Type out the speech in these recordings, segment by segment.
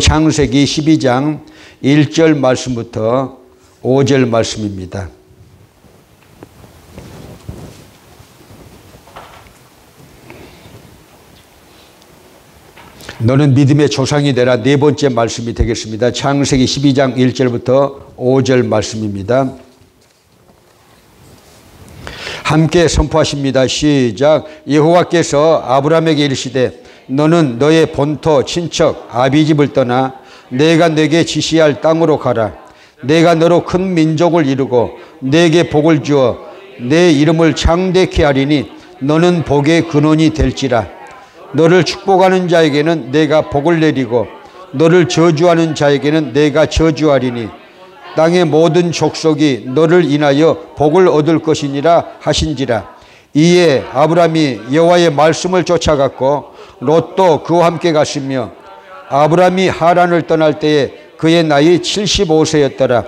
창세기 12장 1절 말씀부터 5절 말씀입니다. 너는 믿음의 조상이 되라. 네 번째 말씀이 되겠습니다. 창세기 12장 1절부터 5절 말씀입니다. 함께 선포하십니다. 시작. 여호와께서 아브라함에게 이르시되 너는 너의 본토 친척 아비집을 떠나 내가 네게 지시할 땅으로 가라. 내가 너로 큰 민족을 이루고 네게 복을 주어 내 이름을 창대케 하리니 너는 복의 근원이 될지라. 너를 축복하는 자에게는 내가 복을 내리고 너를 저주하는 자에게는 내가 저주하리니 땅의 모든 족속이 너를 인하여 복을 얻을 것이니라 하신지라. 이에 아브라함이 여호와의 말씀을 쫓아갔고 롯도 그와 함께 갔으며 아브라함이 하란을 떠날 때에 그의 나이 75세였더라.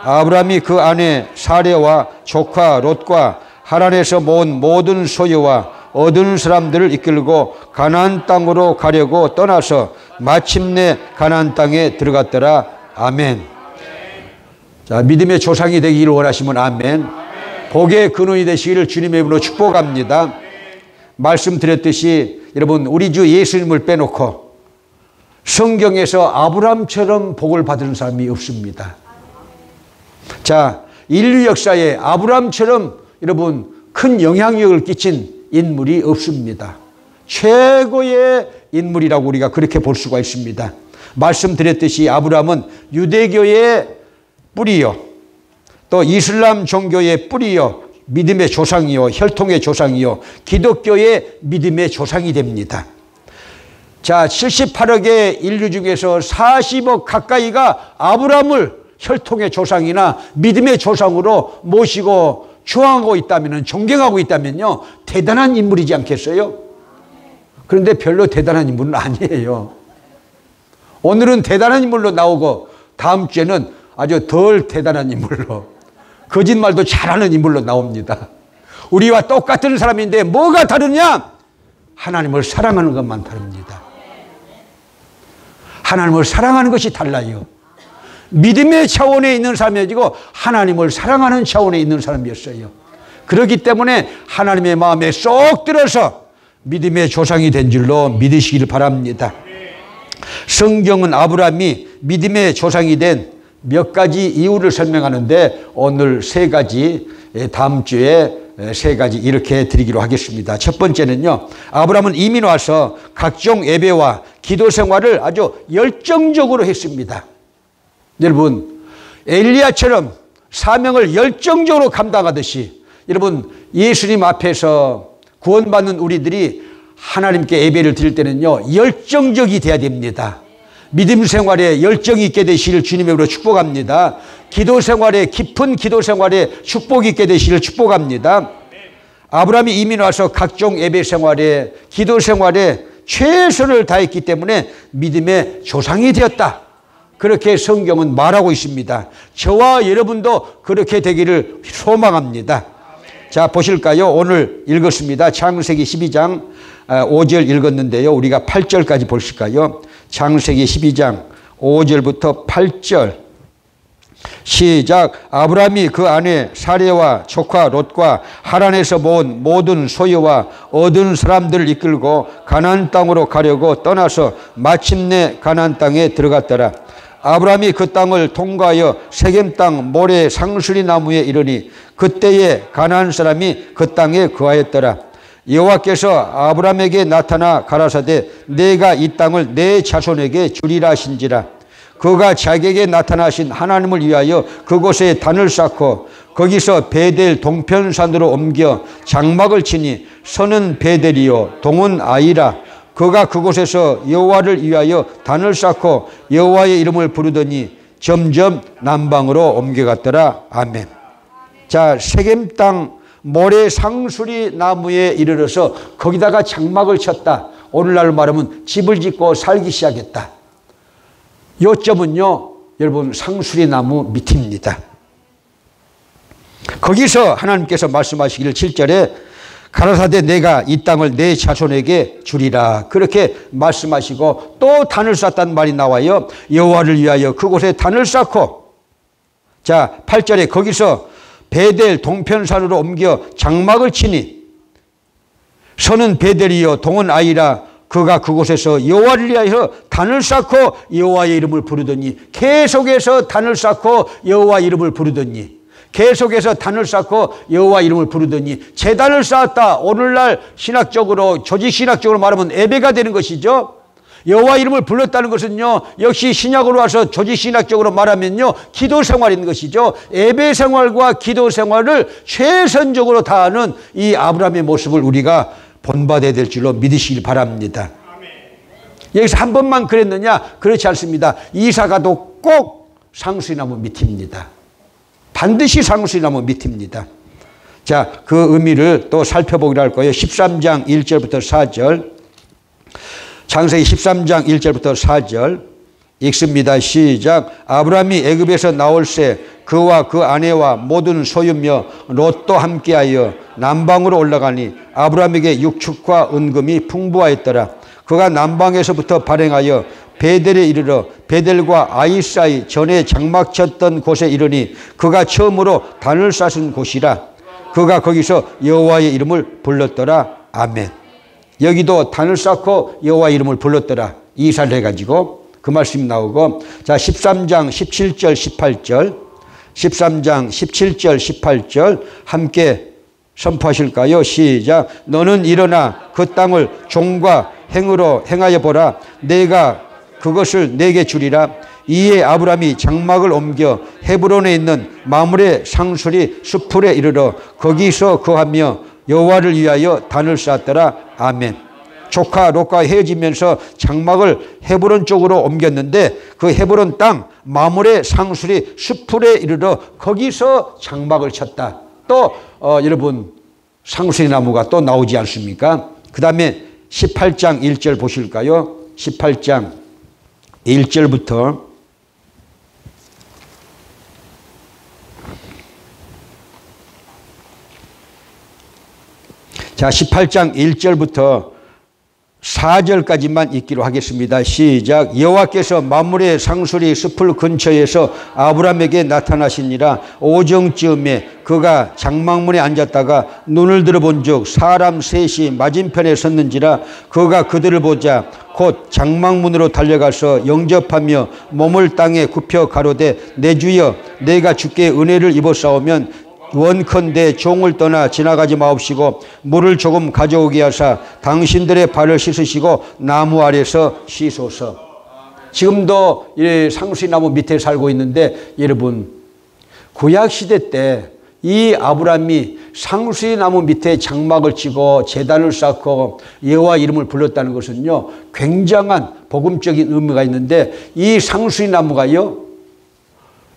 아브라함이 그 아내 사레와 조카 롯과 하란에서 모은 모든 소유와 얻은 사람들을 이끌고 가나안 땅으로 가려고 떠나서 마침내 가나안 땅에 들어갔더라. 아멘. 자, 믿음의 조상이 되기를 원하시면 아멘. 복의 근원이 되시기를 주님의 이름으로 축복합니다. 말씀드렸듯이 여러분, 우리 주 예수님을 빼놓고 성경에서 아브라함처럼 복을 받은 사람이 없습니다. 자, 인류 역사에 아브라함처럼 여러분 큰 영향력을 끼친 인물이 없습니다. 최고의 인물이라고 우리가 그렇게 볼 수가 있습니다. 말씀드렸듯이 아브라함은 유대교의 뿌리요, 또 이슬람 종교의 뿌리요, 믿음의 조상이요, 혈통의 조상이요, 기독교의 믿음의 조상이 됩니다. 자, 78억의 인류 중에서 40억 가까이가 아브라함을 혈통의 조상이나 믿음의 조상으로 모시고 추앙하고 있다면, 존경하고 있다면요, 대단한 인물이지 않겠어요? 그런데 별로 대단한 인물은 아니에요. 오늘은 대단한 인물로 나오고 다음 주에는 아주 덜 대단한 인물로, 거짓말도 잘하는 인물로 나옵니다. 우리와 똑같은 사람인데 뭐가 다르냐? 하나님을 사랑하는 것만 다릅니다. 하나님을 사랑하는 것이 달라요. 믿음의 차원에 있는 사람이지고 하나님을 사랑하는 차원에 있는 사람이었어요. 그렇기 때문에 하나님의 마음에 쏙 들어서 믿음의 조상이 된 줄로 믿으시길 바랍니다. 성경은 아브라함이 믿음의 조상이 된 몇 가지 이유를 설명하는데 오늘 세 가지, 다음 주에 세 가지 이렇게 드리기로 하겠습니다. 첫 번째는요, 아브라함은 이민 와서 각종 예배와 기도 생활을 아주 열정적으로 했습니다. 여러분, 엘리야처럼 사명을 열정적으로 감당하듯이 여러분, 예수님 앞에서 구원받는 우리들이 하나님께 예배를 드릴 때는요, 열정적이 돼야 됩니다. 믿음 생활에 열정이 있게 되시길 주님의 이름으로 축복합니다. 기도 생활에, 깊은 기도 생활에 축복이 있게 되시길 축복합니다. 아브라함이 이민 와서 각종 예배 생활에, 기도 생활에 최선을 다했기 때문에 믿음의 조상이 되었다. 그렇게 성경은 말하고 있습니다. 저와 여러분도 그렇게 되기를 소망합니다. 자, 보실까요? 오늘 읽었습니다. 창세기 12장 5절 읽었는데요. 우리가 8절까지 보실까요? 창세기 12장 5절부터 8절. 시작. 아브라함이 그 아내 사레와 조카 롯과 하란에서 모은 모든 소유와 얻은 사람들을 이끌고 가나안 땅으로 가려고 떠나서 마침내 가나안 땅에 들어갔더라. 아브라함이 그 땅을 통과하여 세겜 땅 모래 상수리 나무에 이르니 그때에 가나안 사람이 그 땅에 거하였더라. 여호와께서 아브라함에게 나타나 가라사대 내가 이 땅을 내 자손에게 주리라 하신지라. 그가 자기에게 나타나신 하나님을 위하여 그곳에 단을 쌓고 거기서 베델 동편산으로 옮겨 장막을 치니 서는 베델이요 동은 아이라. 그가 그곳에서 여호와를 위하여 단을 쌓고 여호와의 이름을 부르더니 점점 남방으로 옮겨갔더라. 아멘. 자, 세겜 땅 모래 상수리 나무에 이르러서 거기다가 장막을 쳤다. 오늘날 말하면 집을 짓고 살기 시작했다. 요점은요, 여러분, 상수리 나무 밑입니다. 거기서 하나님께서 말씀하시기를 7절에 가라사대 내가 이 땅을 내 자손에게 주리라. 그렇게 말씀하시고 또 단을 쌓았다는 말이 나와요. 여호와를 위하여 그곳에 단을 쌓고, 자 8절에 거기서 베델 동편산으로 옮겨 장막을 치니 서는 베델이요 동은 아이라. 그가 그곳에서 여호와를 위하여 단을 쌓고 여호와의 이름을 부르더니, 계속해서 단을 쌓고 여호와 이름을 부르더니, 계속해서 단을 쌓고 여호와 이름을 부르더니 제단을 쌓았다. 오늘날 신학적으로, 조직신학적으로 말하면 예배가 되는 것이죠. 여호와 이름을 불렀다는 것은요, 역시 신약으로 와서 조직신학적으로 말하면요, 기도 생활인 것이죠. 예배 생활과 기도 생활을 최선적으로 다하는 이 아브라함의 모습을 우리가 본받아야 될 줄로 믿으시길 바랍니다. 여기서 한 번만 그랬느냐? 그렇지 않습니다. 이사가도 꼭 상수리나무 밑입니다. 반드시 상수리나무 밑입니다. 자, 그 의미를 또 살펴보기로 할 거예요. 13장 1절부터 4절. 창세기 13장 1절부터 4절 읽습니다. 시작. 아브라함이 애굽에서 나올새 그와 그 아내와 모든 소유며 롯도 함께하여 남방으로 올라가니 아브라함에게 육축과 은금이 풍부하였더라. 그가 남방에서부터 발행하여 베델에 이르러 베델과 아이 사이 전에 장막 쳤던 곳에 이르니 그가 처음으로 단을 쌓은 곳이라. 그가 거기서 여호와의 이름을 불렀더라. 아멘. 여기도 단을 쌓고 여호와 이름을 불렀더라. 이사를 해가지고 그 말씀이 나오고, 자 13장 17절 18절 13장 17절 18절 함께 선포하실까요? 시작. 너는 일어나 그 땅을 종과 행으로 행하여 보라. 내가 그것을 내게 주리라. 이에 아브라함이 장막을 옮겨 헤브론에 있는 마므레 상수리 수풀에 이르러 거기서 거하며 여호와를 위하여 단을 쌓았더라. 아멘. 조카 롯과 헤어지면서 장막을 헤브론 쪽으로 옮겼는데 그 헤브론 땅 마므레 상수리 수풀에 이르러 거기서 장막을 쳤다. 또 여러분 상수리 나무가 또 나오지 않습니까? 그 다음에 18장 1절 보실까요? 18장 1절부터 자 18장 1절부터 4절까지만 읽기로 하겠습니다. 시작. 여호와께서 마므레 상수리 숲을 근처에서 아브라함에게 나타나시니라. 오정쯤에 그가 장막문에 앉았다가 눈을 들어본 즉 사람 셋이 맞은편에 섰는지라. 그가 그들을 보자 곧 장막문으로 달려가서 영접하며 몸을 땅에 굽혀 가로되 내 주여 내가 주께 은혜를 입었사오면 원컨대 종을 떠나 지나가지 마옵시고 물을 조금 가져오게 하사 당신들의 발을 씻으시고 나무 아래서 쉬소서. 지금도 상수리나무 밑에 살고 있는데 여러분 구약시대 때 이 아브라함이 상수리나무 밑에 장막을 치고 제단을 쌓고 여호와 이름을 불렀다는 것은요 굉장한 복음적인 의미가 있는데, 이 상수리나무가요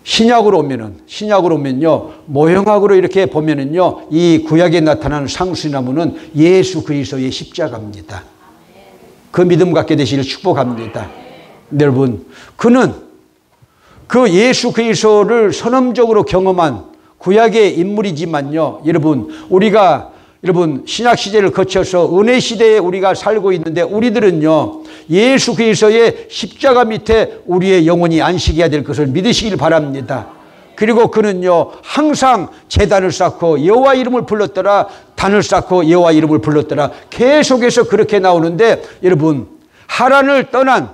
신약으로 오면요 모형학으로 이렇게 보면은요 이 구약에 나타나는 상수리나무는 예수 그리스도의 십자가입니다. 그 믿음 갖게 되시길 축복합니다. 여러분 그는 그 예수 그리스도를 선언적으로 경험한 구약의 인물이지만요 여러분 우리가 신약 시대를 거쳐서 은혜 시대에 우리가 살고 있는데 우리들은요 예수 그리스도의 십자가 밑에 우리의 영혼이 안식해야 될 것을 믿으시길 바랍니다. 그리고 그는요 항상 제단을 쌓고 여호와 이름을 불렀더라. 단을 쌓고 여호와 이름을 불렀더라. 계속해서 그렇게 나오는데 여러분 하란을 떠난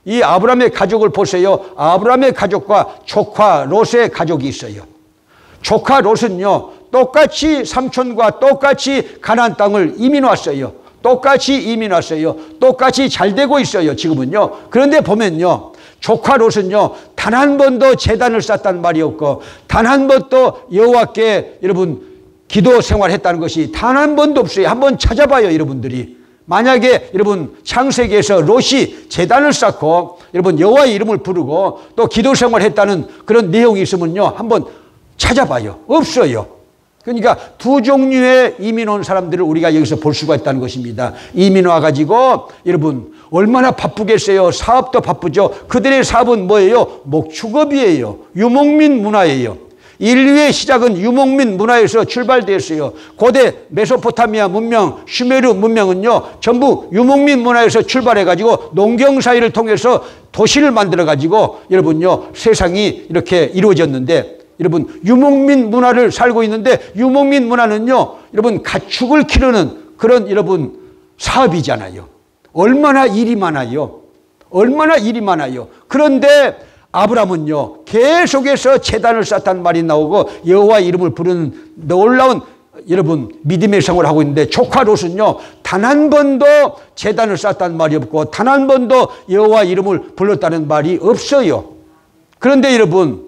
이 아브라함의 가족을 보세요. 아브라함의 가족과 조카 롯의 가족이 있어요. 조카 롯은요 똑같이 삼촌과 똑같이 가나안 땅을 이민 왔어요. 똑같이 이민 왔어요. 똑같이 잘 되고 있어요 지금은요. 그런데 보면요 조카 롯은요 단 한 번도 제단을 쌓았다는 말이 없고 단 한 번도 여호와께 여러분 기도 생활했다는 것이 단 한 번도 없어요. 한번 찾아봐요 여러분들이. 만약에 여러분 창세기에서 롯이 제단을 쌓고 여러분 여호와의 이름을 부르고 또 기도 생활했다는 그런 내용이 있으면요 한번 찾아봐요. 없어요. 그러니까 두 종류의 이민 온 사람들을 우리가 여기서 볼 수가 있다는 것입니다. 이민 와가지고 여러분 얼마나 바쁘겠어요. 사업도 바쁘죠. 그들의 사업은 뭐예요? 목축업이에요. 유목민 문화예요. 인류의 시작은 유목민 문화에서 출발되었어요. 고대 메소포타미아 문명, 슈메르 문명은요, 전부 유목민 문화에서 출발해가지고 농경사회를 통해서 도시를 만들어가지고 여러분요, 세상이 이렇게 이루어졌는데, 여러분, 유목민 문화를 살고 있는데, 유목민 문화는요, 여러분, 가축을 기르는 그런 여러분 사업이잖아요. 얼마나 일이 많아요. 얼마나 일이 많아요. 그런데 아브라함은요, 계속해서 제단을 쌓았다는 말이 나오고 여호와 이름을 부르는 놀라운 여러분 믿음의 생활을 하고 있는데, 조카 롯은요, 단 한 번도 제단을 쌓았다는 말이 없고 단 한 번도 여호와 이름을 불렀다는 말이 없어요. 그런데 여러분,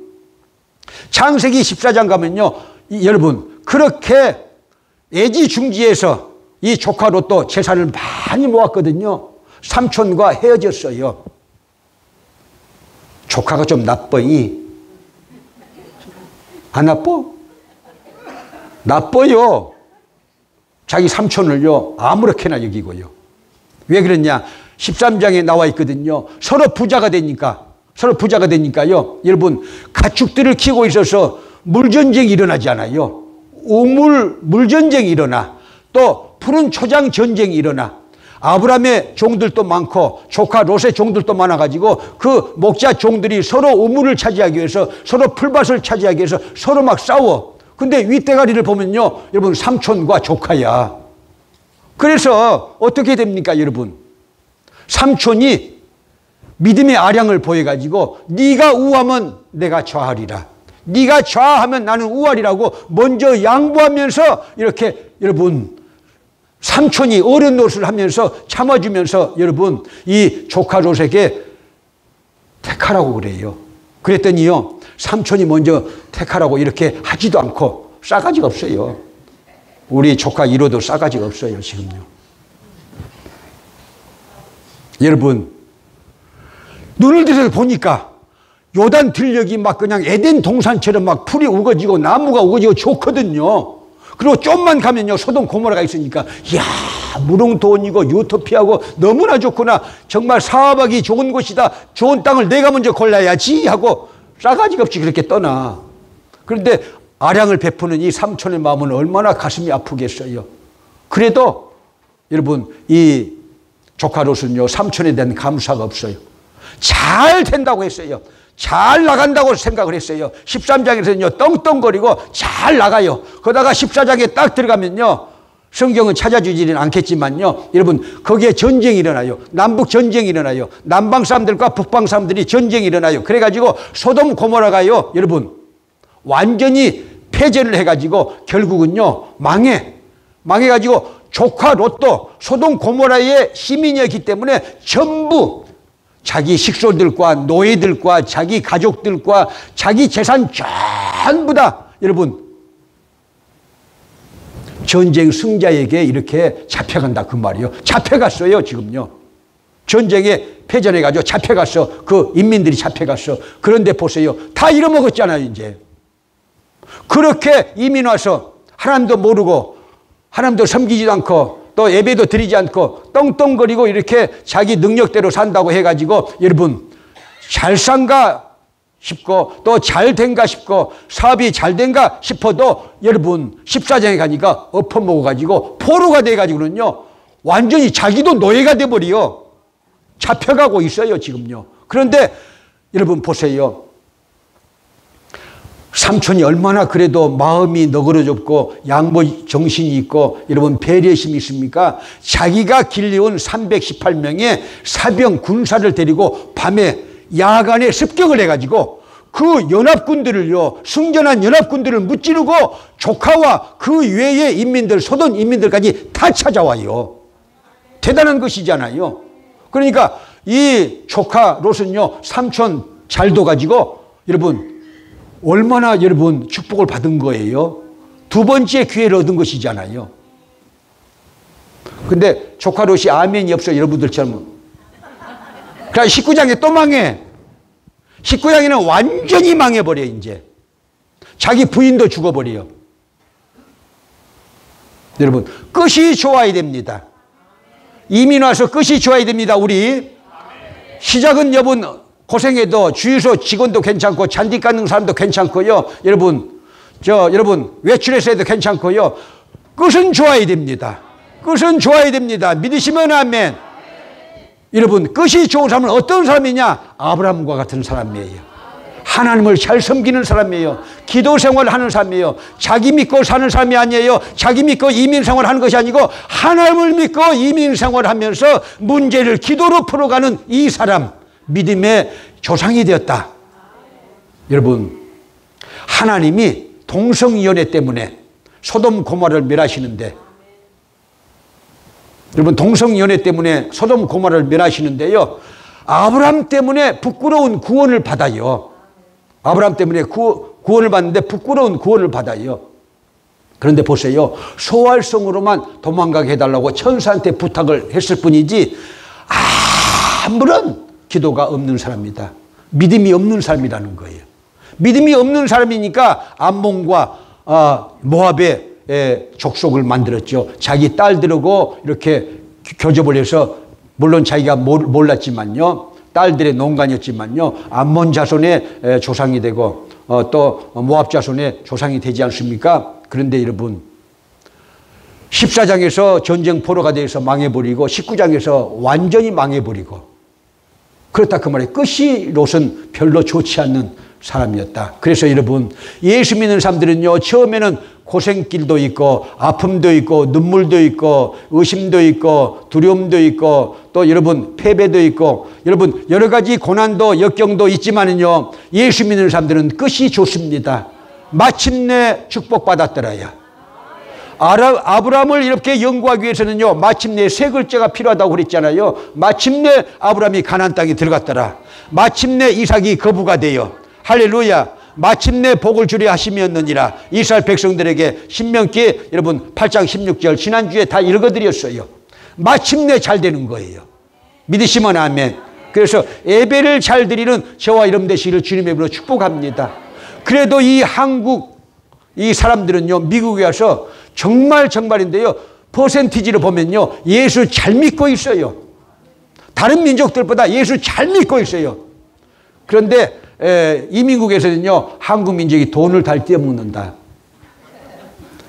창세기 14장 가면요, 여러분, 그렇게 애지중지에서 이 조카 롯도 재산을 많이 모았거든요. 삼촌과 헤어졌어요. 조카가 좀 나빠이. 안 나빠? 나빠요. 자기 삼촌을요, 아무렇게나 여기고요. 왜 그랬냐? 13장에 나와 있거든요. 서로 부자가 되니까요. 여러분, 가축들을 키우고 있어서 물전쟁이 일어나지 않아요. 물전쟁이 일어나. 또 푸른 초장 전쟁이 일어나. 아브라함의 종들도 많고 조카 롯의 종들도 많아가지고 그 목자 종들이 서로 우물을 차지하기 위해서, 서로 풀밭을 차지하기 위해서 서로 막 싸워. 근데 윗대가리를 보면요, 여러분, 삼촌과 조카야. 그래서 어떻게 됩니까, 여러분? 삼촌이 믿음의 아량을 보여가지고 네가 우하면 내가 좌하리라, 네가 좌하면 나는 우하리라고 먼저 양보하면서 이렇게 여러분 삼촌이 어른 노릇을 하면서 참아주면서 여러분 이 조카 롯에게 택하라고 그래요. 그랬더니요, 삼촌이 먼저 택하라고 이렇게 하지도 않고 싸가지가 없어요. 우리 조카 1호도 싸가지가 없어요, 지금요. 여러분, 눈을 들여서 보니까 요단 들녘이 막 그냥 에덴 동산처럼 막 풀이 우거지고 나무가 우거지고 좋거든요. 그리고 좀만 가면요, 소돔 고모라가 있으니까, 이야, 무릉도원이고 유토피아고 너무나 좋구나. 정말 사업하기 좋은 곳이다. 좋은 땅을 내가 먼저 골라야지 하고 싸가지가 없이 그렇게 떠나. 그런데 아량을 베푸는 이 삼촌의 마음은 얼마나 가슴이 아프겠어요. 그래도 여러분, 이 조카 롯은요, 삼촌에 대한 감사가 없어요. 잘 된다고 했어요. 잘 나간다고 생각을 했어요. 13장에서는요, 떵떵거리고 잘 나가요. 그러다가 14장에 딱 들어가면요, 성경은 찾아주지는 않겠지만요, 여러분, 거기에 전쟁이 일어나요. 남북 전쟁이 일어나요. 남방 사람들과 북방 사람들이 전쟁이 일어나요. 그래가지고 소돔 고모라가요, 여러분, 완전히 폐쇄를 해가지고 결국은요, 망해가지고 조카 롯도 소돔 고모라의 시민이었기 때문에 전부 자기 식솔들과 노예들과 자기 가족들과 자기 재산 전부 다 여러분 전쟁 승자에게 이렇게 잡혀간다 그 말이요. 잡혀갔어요, 지금요. 전쟁에 패전해가지고 잡혀갔어. 그 인민들이 잡혀갔어. 그런데 보세요, 다 잃어먹었잖아요, 이제. 그렇게 이민 와서 하나님도 모르고 하나님도 섬기지도 않고 또 예배도 드리지 않고 떵떵거리고 이렇게 자기 능력대로 산다고 해가지고 여러분 잘 산가 싶고 또 잘 된가 싶고 사업이 잘 된가 싶어도 여러분 14장에 가니까 엎어먹어가지고 포로가 돼가지고는요 완전히 자기도 노예가 돼버려. 잡혀가고 있어요, 지금요. 그런데 여러분 보세요. 삼촌이 얼마나 그래도 마음이 너그러졌고 양보 정신이 있고 여러분 배려심이 있습니까? 자기가 길러온 318명의 사병 군사를 데리고 밤에 야간에 습격을 해가지고 그 연합군들을요, 승전한 연합군들을 무찌르고 조카와 그 외의 인민들, 소돔 인민들까지 다 찾아와요. 대단한 것이잖아요. 그러니까 이 조카 롯은요, 삼촌 잘도 가지고 여러분 얼마나 여러분 축복을 받은 거예요. 두 번째 기회를 얻은 것이잖아요. 근데 조카 롯이 아멘이 없어요, 여러분들처럼. 그러니까 19장에 또 망해. 19장에는 완전히 망해버려. 이제 자기 부인도 죽어버려요. 여러분 끝이 좋아야 됩니다. 이민 와서 끝이 좋아야 됩니다. 우리 시작은 여러분 고생해도 주유소 직원도 괜찮고 잔디 깎는 사람도 괜찮고요. 여러분 여러분 외출해서 해도 괜찮고요. 끝은 좋아야 됩니다. 끝은 좋아야 됩니다. 믿으시면 아멘. 여러분 끝이 좋은 사람은 어떤 사람이냐? 아브라함과 같은 사람이에요. 하나님을 잘 섬기는 사람이에요. 기도 생활을 하는 사람이에요. 자기 믿고 사는 사람이 아니에요. 자기 믿고 이민 생활을 하는 것이 아니고 하나님을 믿고 이민 생활을 하면서 문제를 기도로 풀어가는 이 사람, 믿음의 조상이 되었다. 여러분, 하나님이 동성연애 때문에 소돔 고모라를 멸하시는데, 여러분 동성연애 때문에 소돔 고모라를 멸하시는데요, 아브라함 때문에 부끄러운 구원을 받아요. 아브라함 때문에 구원을 받는데 부끄러운 구원을 받아요. 그런데 보세요. 소활성으로만 도망가게 해달라고 천사한테 부탁을 했을 뿐이지 아무런 기도가 없는 사람이다. 믿음이 없는 사람이라는 거예요. 믿음이 없는 사람이니까 암몬과 모압의 족속을 만들었죠. 자기 딸들하고 이렇게 교접을 해서, 물론 자기가 몰랐지만요, 딸들의 농간이었지만요, 암몬 자손의 조상이 되고 또 모압 자손의 조상이 되지 않습니까? 그런데 여러분, 14장에서 전쟁 포로가 되어서 망해버리고 19장에서 완전히 망해버리고, 그렇다 그 말이에요. 끝이 롯은 별로 좋지 않는 사람이었다. 그래서 여러분, 예수 믿는 사람들은요, 처음에는 고생길도 있고 아픔도 있고 눈물도 있고 의심도 있고 두려움도 있고 또 여러분 패배도 있고 여러분 여러 가지 고난도 역경도 있지만은요, 예수 믿는 사람들은 끝이 좋습니다. 마침내 축복받았더라야. 아브라함을 이렇게 연구하기 위해서는요, 마침내 세 글자가 필요하다고 그랬잖아요. 마침내 아브라함이 가나안 땅에 들어갔더라. 마침내 이삭이 거부가 돼요. 할렐루야. 마침내 복을 주려 하심이었느니라. 이스라엘 백성들에게 신명기 여러분 8장 16절 지난주에 다 읽어드렸어요. 마침내 잘 되는 거예요. 믿으시면 아멘. 그래서 예배를 잘 드리는 저와 여러분 되시기를 주님의 이름으로 축복합니다. 그래도 이 한국 이 사람들은요, 미국에 와서 정말인데요, 퍼센티지로 보면요, 예수 잘 믿고 있어요. 다른 민족들보다 예수 잘 믿고 있어요. 그런데 이민국에서는요, 한국 민족이 돈을 달 떼어먹는다.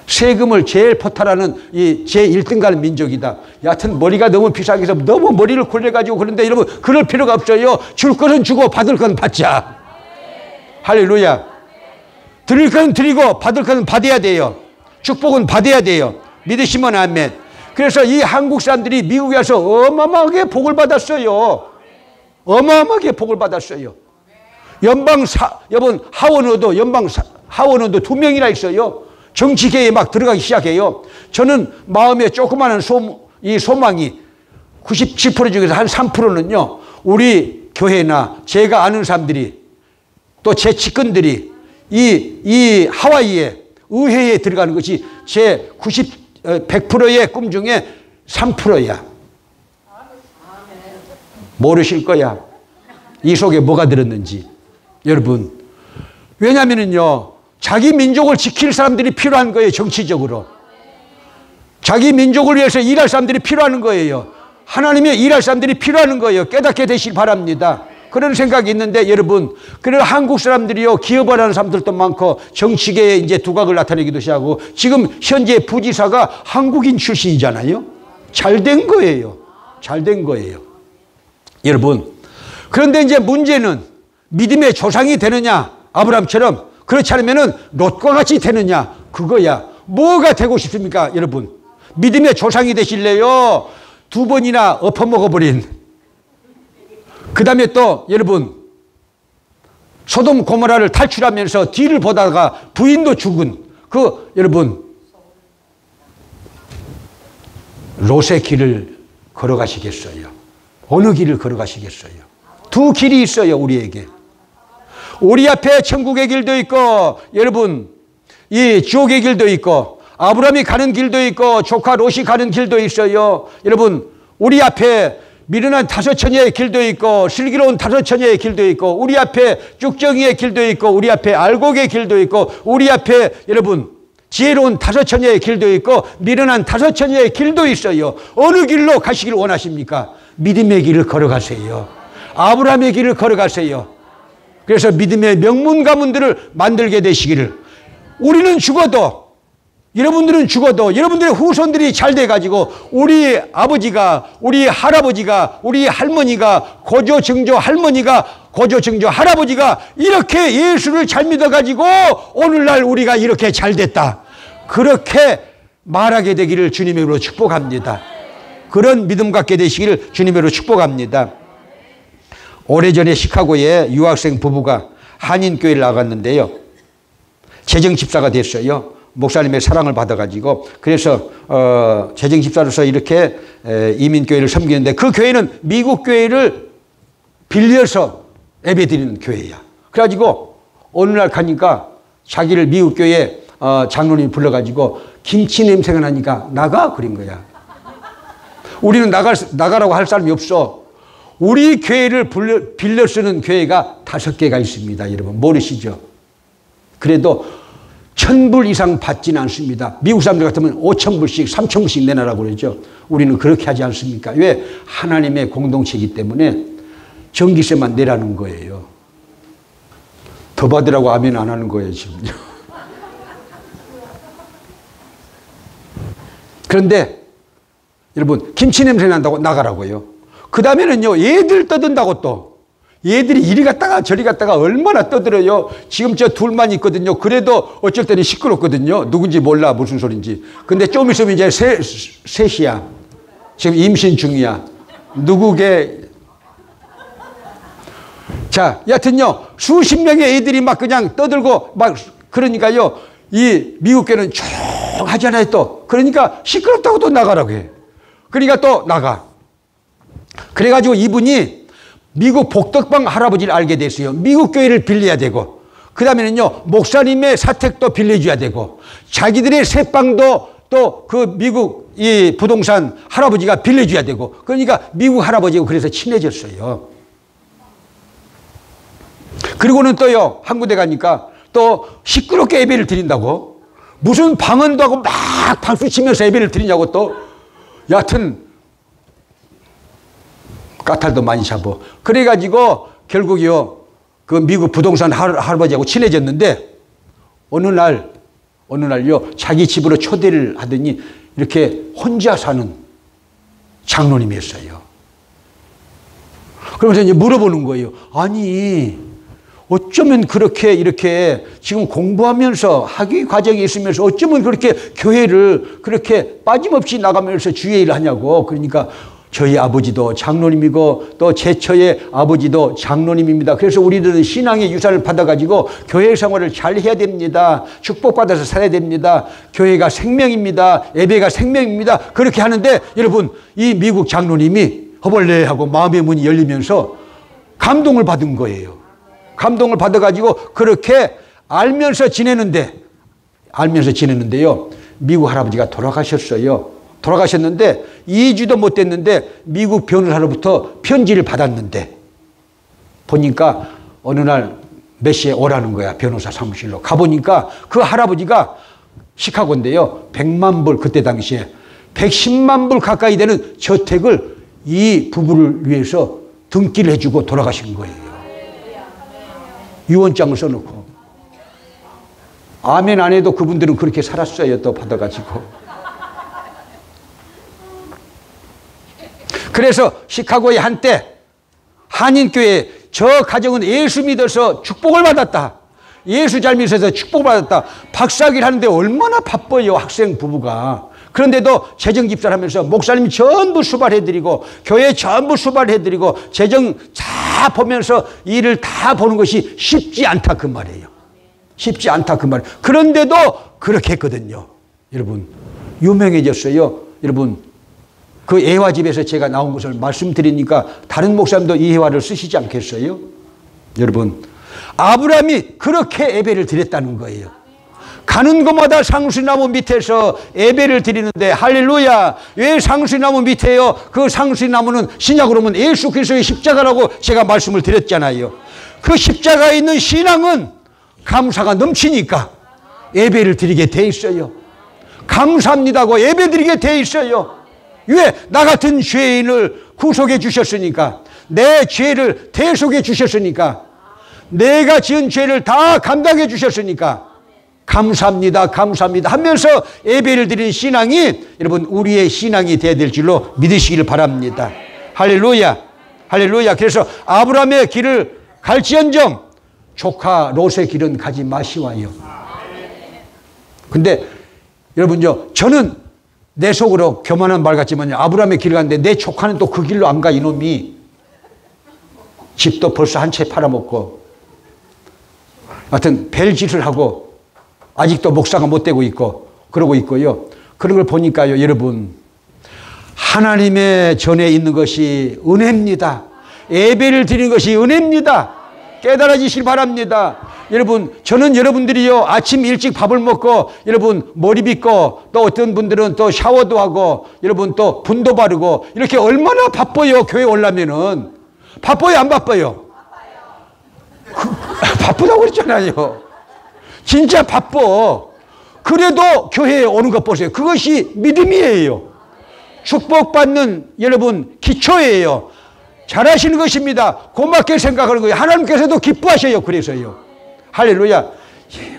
세금을 제일 포탈하는 이 제1등 가는 민족이다. 여하튼 머리가 너무 비싸게 해서 너무 머리를 굴려가지고, 그런데 여러분 그럴 필요가 없어요. 줄 것은 주고 받을 건 받자. 할렐루야. 드릴 건 드리고 받을 건 받아야 돼요. 축복은 받아야 돼요. 믿으시면 아멘. 그래서 이 한국 사람들이 미국에 와서 어마어마하게 복을 받았어요. 어마어마하게 복을 받았어요. 여러분 하원의도 하원의도 2명이나 있어요. 정치계에 막 들어가기 시작해요. 저는 마음에 조그마한 소망이 97% 중에서 한 3%는요, 우리 교회나 제가 아는 사람들이 또 제 측근들이 이 하와이에 의회에 들어가는 것이 제 100%의 꿈 중에 3%야. 모르실 거야. 이 속에 뭐가 들었는지. 여러분, 왜냐면은요, 자기 민족을 지킬 사람들이 필요한 거예요. 정치적으로 자기 민족을 위해서 일할 사람들이 필요한 거예요. 하나님의 일할 사람들이 필요한 거예요. 깨닫게 되시길 바랍니다. 그런 생각이 있는데, 여러분, 그런 한국 사람들이요, 기업을 하는 사람들도 많고 정치계에 이제 두각을 나타내기도 시작하고, 지금 현재 부지사가 한국인 출신이잖아요. 잘 된 거예요. 잘 된 거예요. 여러분, 그런데 이제 문제는 믿음의 조상이 되느냐, 아브라함처럼, 그렇지 않으면은 롯과 같이 되느냐, 그거야. 뭐가 되고 싶습니까, 여러분? 믿음의 조상이 되실래요? 2번이나 엎어먹어버린, 그 다음에 또 여러분 소돔 고모라를 탈출하면서 뒤를 보다가 부인도 죽은 그 여러분 롯의 길을 걸어가시겠어요? 어느 길을 걸어가시겠어요? 두 길이 있어요. 우리에게. 우리 앞에 천국의 길도 있고, 여러분 이 지옥의 길도 있고, 아브라함이 가는 길도 있고 조카 롯이 가는 길도 있어요. 여러분, 우리 앞에 미련한 5처녀의 길도 있고, 슬기로운 5처녀의 길도 있고, 우리 앞에 쭉정이의 길도 있고, 우리 앞에 알곡의 길도 있고, 우리 앞에 여러분 지혜로운 5처녀의 길도 있고, 미련한 5처녀의 길도 있어요. 어느 길로 가시길 원하십니까? 믿음의 길을 걸어가세요. 아브라함의 길을 걸어가세요. 그래서 믿음의 명문 가문들을 만들게 되시기를, 우리는 죽어도, 여러분들은 죽어도 여러분들의 후손들이 잘 돼가지고 우리 아버지가, 우리 할아버지가, 우리 할머니가, 고조 증조 할머니가, 고조 증조 할아버지가 이렇게 예수를 잘 믿어가지고 오늘날 우리가 이렇게 잘 됐다, 그렇게 말하게 되기를 주님으로 축복합니다. 그런 믿음 갖게 되시기를 주님으로 축복합니다. 오래전에 시카고에 유학생 부부가 한인교회를 나갔는데요, 재정집사가 됐어요. 목사님의 사랑을 받아가지고. 그래서 재정집사로서 이렇게 이민교회를 섬기는데, 그 교회는 미국 교회를 빌려서 예배드리는 교회야. 그래가지고 어느 날 가니까 자기를 미국 교회 장로님이 불러가지고 김치 냄새가 나니까 나가, 그런 거야. 우리는 나가라고 할 사람이 없어. 우리 교회를 빌려 쓰는 교회가 5개가 있습니다. 여러분 모르시죠? 그래도 1,000불 이상 받지는 않습니다. 미국 사람들 같으면 5,000불씩 3,000불씩 내놔라고 그러죠. 우리는 그렇게 하지 않습니까? 왜? 하나님의 공동체이기 때문에 전기세만 내라는 거예요. 더 받으라고 아멘 안 하는 거예요 지금요. 그런데 여러분 김치 냄새 난다고 나가라고요. 그 다음에는요, 얘들 떠든다고, 또 얘들이 이리 갔다가 저리 갔다가 얼마나 떠들어요. 지금 저 둘만 있거든요. 그래도 어쩔 때는 시끄럽거든요. 누군지 몰라, 무슨 소린지. 근데 좀 있으면 이제 셋이야. 지금 임신 중이야. 누구게. 자, 여하튼요, 수십 명의 애들이 막 그냥 떠들고 막, 그러니까요, 이 미국 교회는 조용하잖아요 또. 그러니까 시끄럽다고 또 나가라고 해. 그러니까 또 나가. 그래가지고 이분이 미국 복덕방 할아버지를 알게 됐어요. 미국 교회를 빌려야 되고, 그 다음에는요, 목사님의 사택도 빌려줘야 되고, 자기들의 새방도 또 그 미국 이 부동산 할아버지가 빌려줘야 되고, 그러니까 미국 할아버지하고 그래서 친해졌어요. 그리고는 또요, 한 군데 가니까 또 시끄럽게 예배를 드린다고, 무슨 방언도 하고 막 박수 치면서 예배를 드리냐고, 또 여하튼 까탈도 많이 잡어. 그래가지고 결국요, 그 미국 부동산 할아버지하고 친해졌는데, 어느 날요, 자기 집으로 초대를 하더니 이렇게 혼자 사는 장로님이었어요. 그러면서 이제 물어보는 거예요. 아니, 어쩌면 그렇게 이렇게 지금 공부하면서 학위 과정에 있으면서 어쩌면 그렇게 교회를 그렇게 빠짐없이 나가면서 주의를 하냐고. 그러니까 저희 아버지도 장로님이고 또 제처의 아버지도 장로님입니다. 그래서 우리들은 신앙의 유산을 받아가지고 교회 생활을 잘 해야 됩니다. 축복받아서 살아야 됩니다. 교회가 생명입니다. 예배가 생명입니다. 그렇게 하는데, 여러분, 이 미국 장로님이 허벌레하고 마음의 문이 열리면서 감동을 받은 거예요. 감동을 받아가지고 그렇게 알면서 지내는데요, 미국 할아버지가 돌아가셨어요. 돌아가셨는데 2주도 못 됐는데 미국 변호사로부터 편지를 받았는데, 보니까 어느 날 몇 시에 오라는 거야, 변호사 사무실로. 가보니까 그 할아버지가 시카고인데요, 100만 불, 그때 당시에 110만 불 가까이 되는 저택을 이 부부를 위해서 등기를 해주고 돌아가신 거예요. 유언장을 써놓고. 아멘 안 해도 그분들은 그렇게 살았어요. 또 받아가지고. 그래서 시카고에 한때 한인교회, 저 가정은 예수 믿어서 축복을 받았다, 예수 잘 믿어서 축복을 받았다, 박사학위를 하는데 얼마나 바빠요, 학생 부부가. 그런데도 재정집사를 하면서 목사님이 전부 수발해드리고 교회 전부 수발해드리고 재정 다 보면서 일을 다 보는 것이 쉽지 않다, 그 말이에요. 쉽지 않다, 그 말. 그런데도 그렇게 했거든요. 여러분, 유명해졌어요. 여러분, 그 예화집에서 제가 나온 것을 말씀드리니까 다른 목사님도 이 예화를 쓰시지 않겠어요? 여러분, 아브라함이 그렇게 예배를 드렸다는 거예요. 가는 곳마다 상수나무 밑에서 예배를 드리는데, 할렐루야. 왜 상수나무 밑에요? 그 상수나무는 신약으로 보면 예수 그리스도의 십자가라고 제가 말씀을 드렸잖아요. 그 십자가에 있는 신앙은 감사가 넘치니까 예배를 드리게 돼 있어요. 감사합니다고 예배 드리게 돼 있어요. 왜? 나 같은 죄인을 구속해 주셨으니까, 내 죄를 대속해 주셨으니까, 내가 지은 죄를 다 감당해 주셨으니까. 감사합니다, 감사합니다 하면서 예배를 드리는 신앙이 여러분 우리의 신앙이 되어야 될 줄로 믿으시기를 바랍니다. 할렐루야, 할렐루야. 그래서 아브라함의 길을 갈지언정 조카 롯의 길은 가지 마시와요. 근데 여러분요, 저는 내 속으로 교만한 말 같지만 아브라함의 길을 갔는데 내 조카는 또 그 길로 안 가. 이놈이 집도 벌써 한 채 팔아먹고 하여튼 벨짓을 하고 아직도 목사가 못 되고 있고 그러고 있고요. 그런 걸 보니까요, 여러분 하나님의 전에 있는 것이 은혜입니다. 예배를 드리는 것이 은혜입니다. 깨달아지실 바랍니다. 여러분, 저는 여러분들이요, 아침 일찍 밥을 먹고 여러분 머리 빗고 또 어떤 분들은 또 샤워도 하고 여러분 또 분도 바르고 이렇게 얼마나 바빠요. 교회 오려면은. 바빠요, 안 바빠요? 바쁘다고 그랬잖아요. 진짜 바빠. 그래도 교회에 오는 것 보세요. 그것이 믿음이에요. 축복받는 여러분 기초예요. 잘하시는 것입니다. 고맙게 생각하는 거예요. 하나님께서도 기뻐하셔요. 그래서요. 할렐루야.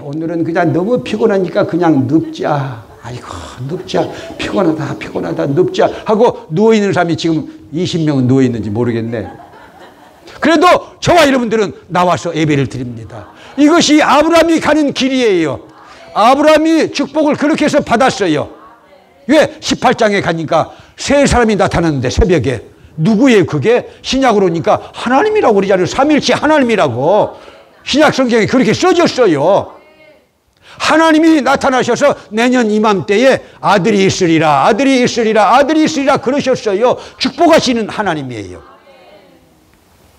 오늘은 그냥 너무 피곤하니까 그냥 눕자. 아이고 눕자. 피곤하다 피곤하다 눕자 하고 누워있는 사람이 지금 20명은 누워있는지 모르겠네. 그래도 저와 여러분들은 나와서 예배를 드립니다. 이것이 아브라함이 가는 길이에요. 아브라함이 축복을 그렇게 해서 받았어요. 왜? 18장에 가니까 세 사람이 나타났는데 새벽에. 누구예요 그게? 신약으로 오니까 하나님이라고 그러잖아요. 삼일체 하나님이라고. 신약 성경에 그렇게 써졌어요. 하나님이 나타나셔서 내년 이맘때에 아들이 있으리라, 아들이 있으리라, 아들이 있으리라 그러셨어요. 축복하시는 하나님이에요.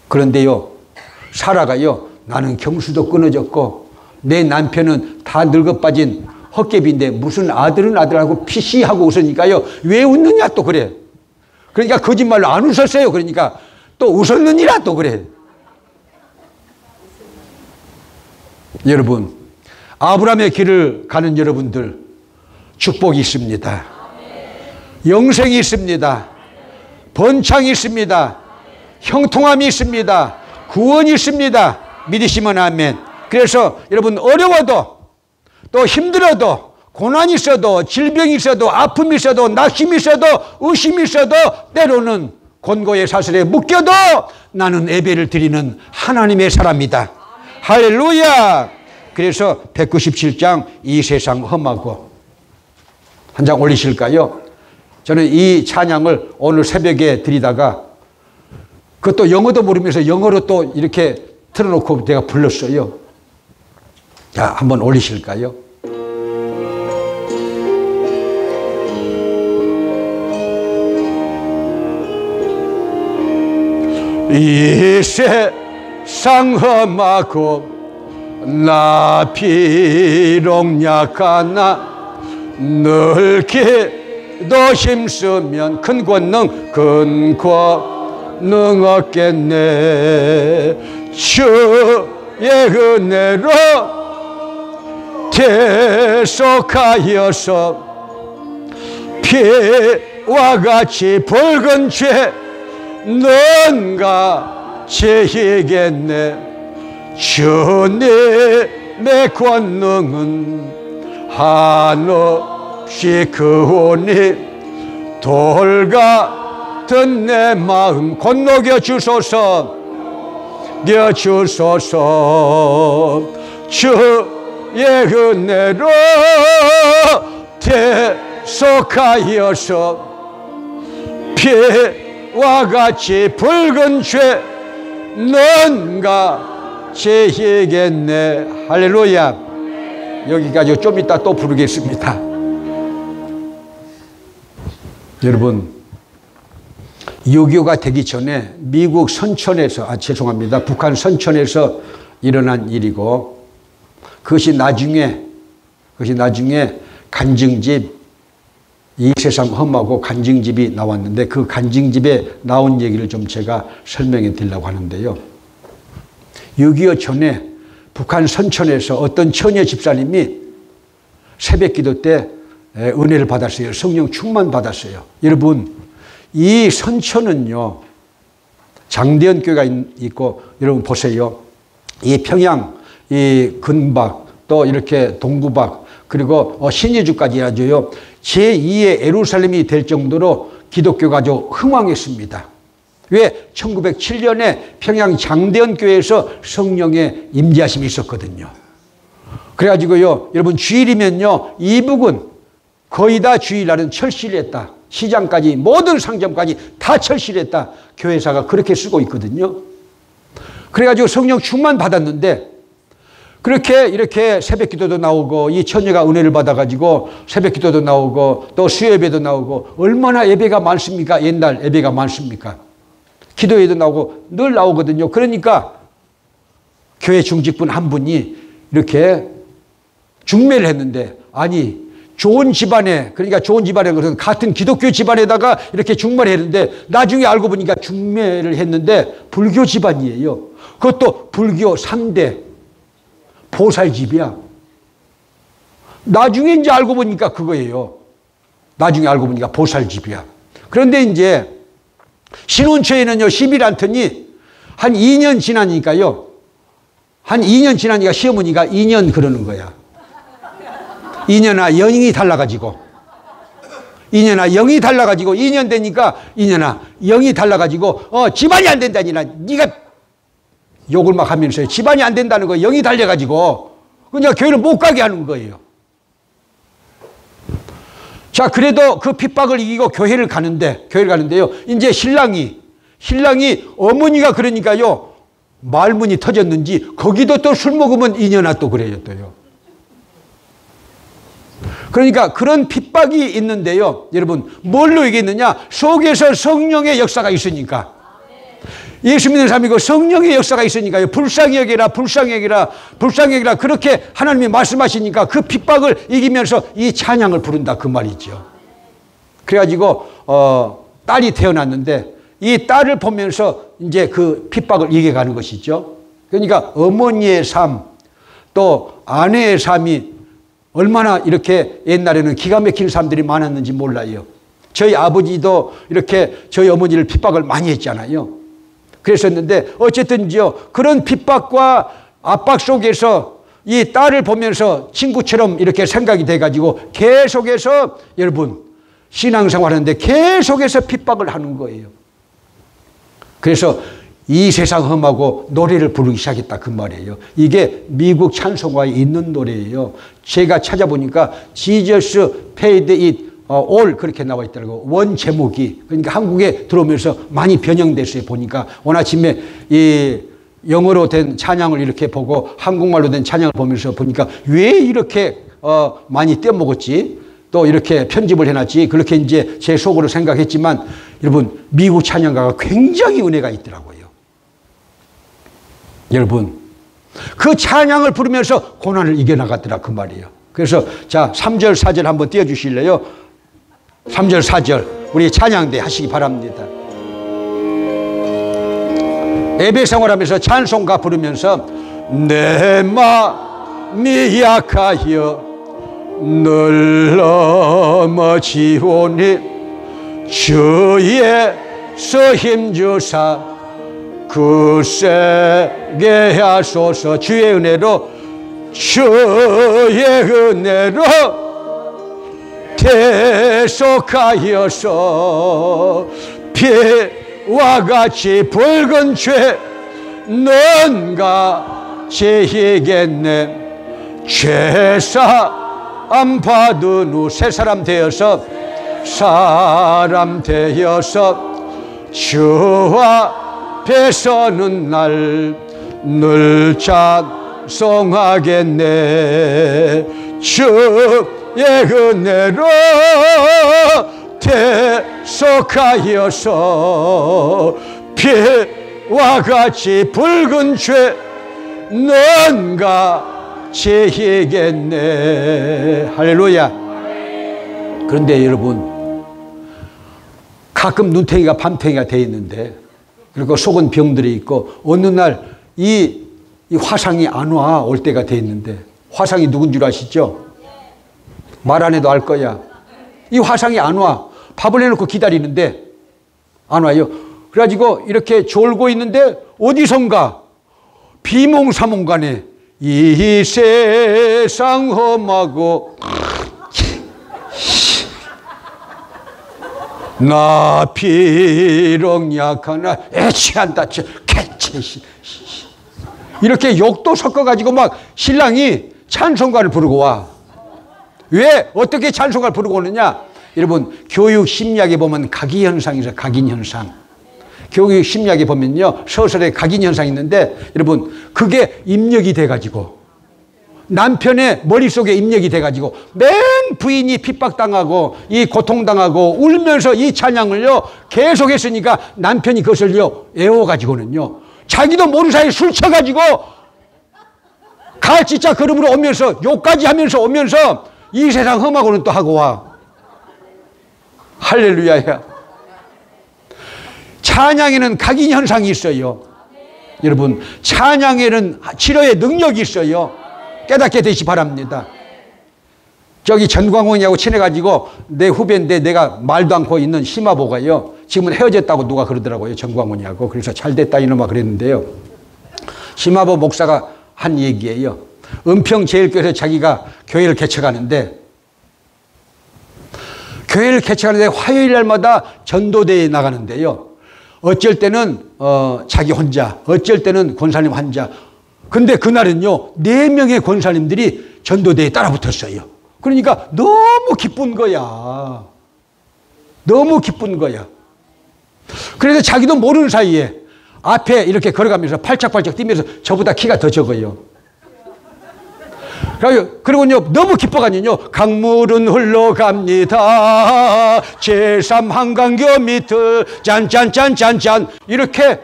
그런데요, 사라가요, 나는 경수도 끊어졌고 내 남편은 다 늙어빠진 헛개비인데 무슨 아들은 아들하고 피시하고 웃으니까요, 왜 웃느냐 또 그래. 그러니까 거짓말로 안 웃었어요. 그러니까 또 웃었느니라 또 그래. 여러분, 아브라함의 길을 가는 여러분들 축복이 있습니다. 영생이 있습니다. 번창이 있습니다. 형통함이 있습니다. 구원이 있습니다. 믿으시면 아멘. 그래서 여러분 어려워도 또 힘들어도 고난이 있어도 질병이 있어도 아픔이 있어도 낙심이 있어도 의심이 있어도 때로는 곤고의 사슬에 묶여도 나는 예배를 드리는 하나님의 사람이다. 할렐루야. 그래서 197장 이 세상 험하고 한 장 올리실까요? 저는 이 찬양을 오늘 새벽에 드리다가 그것도 영어도 모르면서 영어로 또 이렇게 틀어놓고 내가 불렀어요. 자, 한번 올리실까요? 이 세상 험하고 나 비록 약하나 늘 기도 힘쓰면 큰 권능 얻겠네. 주의 은혜로 계속하여서 피와 같이 붉은 죄 뭔가 죄이겠네. 주님의 권능은 한없이 크오니 돌 같은 내 마음 건너겨 주소서. 주의 은혜로 계속하여서 피와 같이 붉은 죄 뭔가 죄이겠네. 할렐루야. 여기까지 좀 이따 또 부르겠습니다. 여러분, 6.25가 되기 전에 미국 선천에서 죄송합니다. 북한 선천에서 일어난 일이고 그것이 나중에 간증집 이 세상 험하고 간증집이 나왔는데 그 간증집에 나온 얘기를 좀 제가 설명해 드리려고 하는데요. 6.25 전에 북한 선천에서 어떤 처녀 집사님이 새벽 기도 때 은혜를 받았어요. 성령 충만 받았어요. 여러분, 이 선천은요, 장대현 교회가 있고, 여러분 보세요. 이 평양, 이 근박, 또 이렇게 동구박, 그리고 신예주까지 아주요. 제2의 예루살렘이 될 정도로 기독교가 아주 흥왕했습니다. 왜? 1907년에 평양 장대헌교회에서 성령의 임재하심이 있었거든요. 그래가지고요, 여러분 주일이면요, 이북은 거의 다 주일날은 철시를 했다. 시장까지, 모든 상점까지 다 철시를 했다. 교회사가 그렇게 쓰고 있거든요. 그래가지고 성령 충만 받았는데, 그렇게 이렇게 새벽 기도도 나오고, 이 처녀가 은혜를 받아가지고 새벽 기도도 나오고, 또 수요 예배도 나오고, 얼마나 예배가 많습니까? 옛날 예배가 많습니까? 기도회도 나오고, 늘 나오거든요. 그러니까 교회 중직분 한 분이 이렇게 중매를 했는데, 아니, 좋은 집안에, 그러니까 좋은 집안에, 그래서 같은 기독교 집안에다가 이렇게 중매를 했는데, 나중에 알고 보니까 중매를 했는데 불교 집안이에요. 그것도 불교 3대 보살집이야. 나중에 이제 알고 보니까 그거예요. 나중에 알고 보니까 보살집이야. 그런데 이제 신혼초에는요, 10일 안더니 한 2년 지나니까요, 한 2년 지나니까 시어머니가 2년 그러는 거야. 2년아 영이 달라가지고, 2년아 영이 달라가지고, 2년 되니까 2년아 영이 달라가지고, 집안이 안 된다니라. 네가 욕을 막 하면서 집안이 안 된다는 거, 영이 달려가지고 그냥 교회를 못 가게 하는 거예요. 자, 그래도 그 핍박을 이기고 교회를 가는데요, 이제 신랑이 어머니가 그러니까요, 말문이 터졌는지 거기도 또 술 먹으면 2년아 또 그래요, 또요. 그러니까 그런 핍박이 있는데요, 여러분 뭘로 이겼느냐? 속에서 성령의 역사가 있으니까. 예수 믿는 사람이고 성령의 역사가 있으니까요. 불쌍히 여기라 그렇게 하나님이 말씀하시니까 그 핍박을 이기면서 이 찬양을 부른다, 그 말이죠. 그래가지고 딸이 태어났는데, 이 딸을 보면서 이제 그 핍박을 이겨가는 것이죠. 그러니까 어머니의 삶, 또 아내의 삶이 얼마나 이렇게 옛날에는 기가 막힌 사람들이 많았는지 몰라요. 저희 아버지도 이렇게 저희 어머니를 핍박을 많이 했잖아요. 그랬었는데 어쨌든지요, 그런 핍박과 압박 속에서 이 딸을 보면서 친구처럼 이렇게 생각이 돼가지고 계속해서 여러분 신앙생활하는데 계속해서 핍박을 하는 거예요. 그래서 이 세상 험하고 노래를 부르기 시작했다, 그 말이에요. 이게 미국 찬송가에 있는 노래예요. 제가 찾아보니까 Jesus paid it all 그렇게 나와 있더라고요. 원 제목이. 그러니까 한국에 들어오면서 많이 변형됐어요. 보니까 오늘 아침에 이 영어로 된 찬양을 이렇게 보고 한국말로 된 찬양을 보면서 보니까 왜 이렇게 많이 떼먹었지? 또 이렇게 편집을 해놨지? 그렇게 이제 제 속으로 생각했지만, 여러분 미국 찬양가가 굉장히 은혜가 있더라고요. 여러분 그 찬양을 부르면서 고난을 이겨나갔더라, 그 말이에요. 그래서 자, 3절 4절 한번 띄워주실래요? 3절 4절 우리 찬양대 하시기 바랍니다. 예배 생활하면서 찬송가 부르면서 내 마음이 약하여 늘 넘어지오니 주의서 힘주사 굳세게 하소서. 주의 은혜로 계속하여서 피와 같이 붉은 죄 넌가 지히겠네. 죄사함 받은 후 새 사람 되어서 주와 앞에 서는 날 늘 찬송하겠네. 주의 은혜로 계속하여서 피와 같이 붉은 죄 넌가 지히겠네. 할렐루야. 그런데 여러분 가끔 눈탱이가 밤탱이가 돼 있는데, 그리고 속은 병들이 있고 어느 날 이 화상이 안 와 올 때가 돼 있는데, 화상이 누군 줄 아시죠? 말 안 해도 알 거야. 이 화상이 안 와. 밥을 해놓고 기다리는데 안 와요. 그래가지고 이렇게 졸고 있는데 어디선가 비몽사몽간에 이 세상 험하고 나 비록 약하나 애취한다. 개체시. 이렇게 욕도 섞어가지고 막 신랑이 찬송가를 부르고 와. 왜? 어떻게 찬송가를 부르고 오느냐? 여러분, 교육 심리학에 보면 각인현상이 있어요. 각인현상. 교육 심리학에 보면요, 서술에 각인현상이 있는데, 여러분, 그게 입력이 돼가지고, 남편의 머릿속에 입력이 돼가지고, 맨 부인이 핍박당하고, 이 고통당하고, 울면서 이 찬양을요, 계속 했으니까 남편이 그것을요, 애워가지고는요, 자기도 모르는 사이에 술 쳐가지고, 갈치자 걸음으로 오면서, 욕까지 하면서 오면서, 이 세상 험하고는 또 하고 와. 할렐루야야. 찬양에는 각인현상이 있어요. 여러분, 찬양에는 치료의 능력이 있어요. 깨닫게 되시 바랍니다. 저기 전광훈이하고 친해가지고 내 후배인데 내가 말도 않고 있는 심화보가요, 지금은 헤어졌다고 누가 그러더라고요. 전광훈이하고. 그래서 잘됐다 이놈아 그랬는데요, 심화보 목사가 한 얘기예요. 은평제일교회에서 자기가 교회를 개척하는데, 교회를 개척하는데 화요일 날마다 전도대회에 나가는데요, 어쩔 때는 자기 혼자, 어쩔 때는 권사님 혼자. 근데 그날은요, 4명의 권사님들이 전도대회에 따라붙었어요. 그러니까 너무 기쁜 거야. 너무 기쁜 거야. 그래서 자기도 모르는 사이에 앞에 이렇게 걸어가면서 팔짝팔짝 뛰면서 저보다 키가 더 적어요. 그리고요, 너무 기뻐가지고요, 강물은 흘러갑니다. 제3한강교 밑을 짠짠짠짠짠 이렇게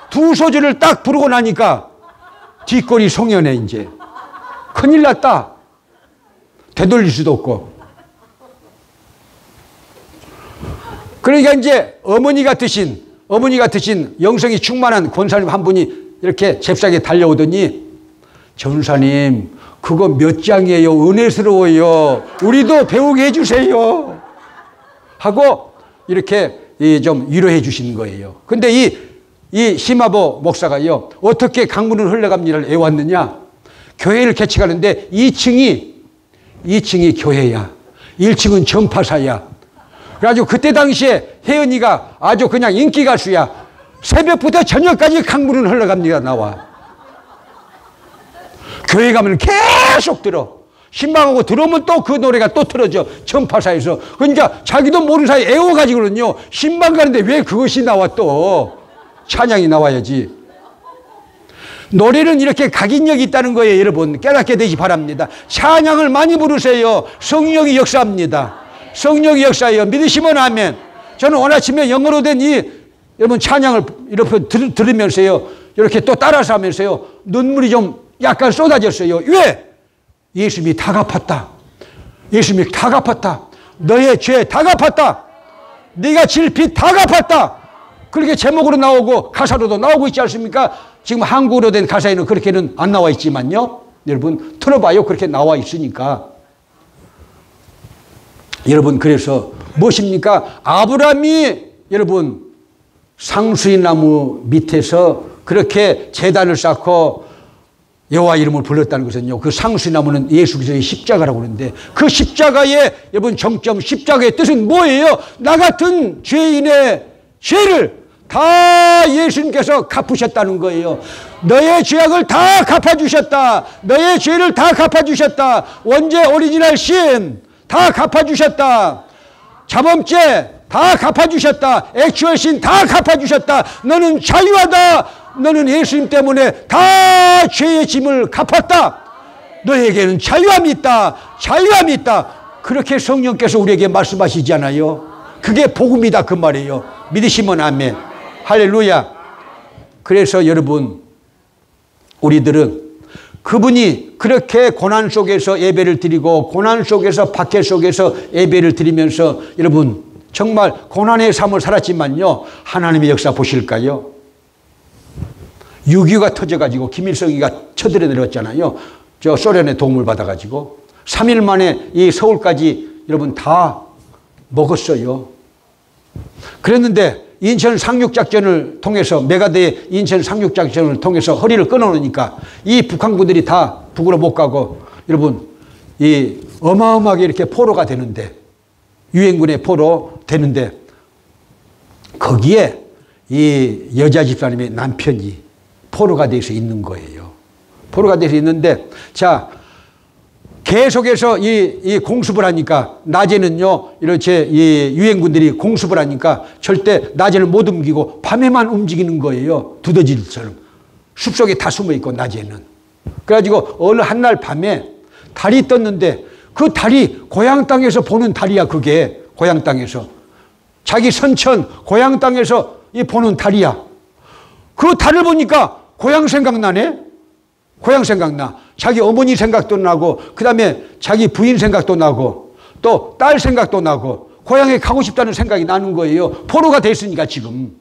2소절을 딱 부르고 나니까 뒷골이 송연해. 이제 큰일 났다. 되돌릴 수도 없고. 그러니까 이제 어머니 같으신 영성이 충만한 권사님 한 분이 이렇게 잽싸게 달려오더니, 전사님 그거 몇 장이에요? 은혜스러워요. 우리도 배우게 해주세요. 하고 이렇게 좀 위로해 주시는 거예요. 근데 이 심화보 목사가요, 어떻게 강물은 흘러갑니다를 애웠느냐? 교회를 개척하는데 2층이 교회야. 1층은 전파사야. 그래가지고 그때 당시에 혜은이가 아주 그냥 인기 가수야. 새벽부터 저녁까지 강물은 흘러갑니다 나와. 교회 가면 계속 들어. 신방하고 들어오면 또 그 노래가 또 틀어져. 전파사에서. 그러니까 자기도 모르는 사이에 애워가지고는요, 신방 가는데 왜 그것이 나와 또. 찬양이 나와야지. 노래는 이렇게 각인력이 있다는 거예요. 여러분, 깨닫게 되시 바랍니다. 찬양을 많이 부르세요. 성령이 역사합니다. 성령이 역사해요. 믿으시면 아멘. 저는 오늘 아침에 영어로 된 여러분 찬양을 이렇게 들으면서요, 이렇게 또 따라서 하면서요, 눈물이 좀 약간 쏟아졌어요. 왜? 예수님이 다 갚았다. 예수님이 다 갚았다. 너의 죄 다 갚았다. 네가 질 빚 다 갚았다. 그렇게 제목으로 나오고 가사로도 나오고 있지 않습니까? 지금 한국어로 된 가사에는 그렇게는 안 나와 있지만요, 여러분 틀어봐요. 그렇게 나와 있으니까. 여러분, 그래서 무엇입니까? 아브라함이 여러분 상수리 나무 밑에서 그렇게 제단을 쌓고 여호와 이름을 불렀다는 것은요, 그 상수리 나무는 예수 그리스도의 십자가라고 하는데, 그 십자가의 여러분 정점, 십자가의 뜻은 뭐예요? 나 같은 죄인의 죄를 다 예수님께서 갚으셨다는 거예요. 너의 죄악을 다 갚아주셨다. 너의 죄를 다 갚아주셨다. 원죄 오리지널 신 다 갚아주셨다. 자범죄 다 갚아주셨다. 액츄얼 신 다 갚아주셨다. 너는 자유하다. 너는 예수님 때문에 다 죄의 짐을 갚았다. 너에게는 자유함이 있다. 자유함이 있다. 그렇게 성령께서 우리에게 말씀하시잖아요. 그게 복음이다 그 말이에요. 믿으시면 아멘. 할렐루야. 그래서 여러분, 우리들은 그분이 그렇게 고난 속에서 예배를 드리고 고난 속에서 박해 속에서 예배를 드리면서 여러분 정말 고난의 삶을 살았지만요, 하나님의 역사 보실까요? 6.25가 터져가지고 김일성이가 쳐들어 내렸잖아요. 저 소련의 도움을 받아가지고 3일 만에 이 서울까지 여러분 다 먹었어요. 그랬는데 인천 상륙작전을 통해서 메가드의 인천 상륙작전을 통해서 허리를 끊어놓으니까 이 북한군들이 다 북으로 못 가고 여러분 이 어마어마하게 이렇게 포로가 되는데 유엔군의 포로 되는데 거기에 이 여자 집사님의 남편이 포로가 돼서 있는 거예요. 포로가 돼서 있는데 자 계속해서 이 공습을 하니까 낮에는요 이렇게 이 유엔군들이 공습을 하니까 절대 낮에는 못 움직이고 밤에만 움직이는 거예요. 두더지처럼 숲속에 다 숨어 있고 낮에는. 그래가지고 어느 한날 밤에 달이 떴는데 그 달이 고향 땅에서 보는 달이야. 그게 고향 땅에서 자기 선천 고향 땅에서 이 보는 달이야. 그 달을 보니까 고향 생각나네. 고향 생각나. 자기 어머니 생각도 나고 그 다음에 자기 부인 생각도 나고 또 딸 생각도 나고 고향에 가고 싶다는 생각이 나는 거예요. 포로가 됐으니까 지금.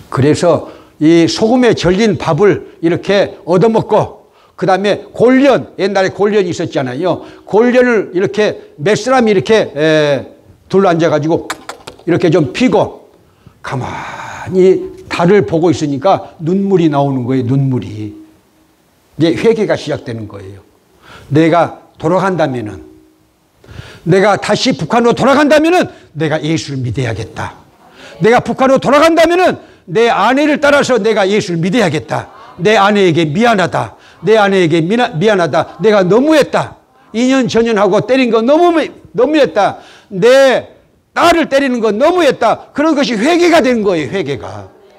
그래서 이 소금에 절린 밥을 이렇게 얻어먹고 그 다음에 골련, 옛날에 골련이 있었잖아요. 골련을 이렇게 몇 사람이 이렇게 둘러 앉아가지고 이렇게 좀 피고 가만히 달을 보고 있으니까 눈물이 나오는 거예요. 눈물이. 이제 회개가 시작되는 거예요. 내가 돌아간다면은, 내가 다시 북한으로 돌아간다면은 내가 예수를 믿어야겠다. 내가 북한으로 돌아간다면은 내 아내를 따라서 내가 예수를 믿어야겠다. 내 아내에게 미안하다. 내 아내에게 미안하다. 내가 너무했다. 2년 전년하고 때린 거 너무했다. 내 딸을 때리는 거 너무했다. 그런 것이 회개가 된 거예요.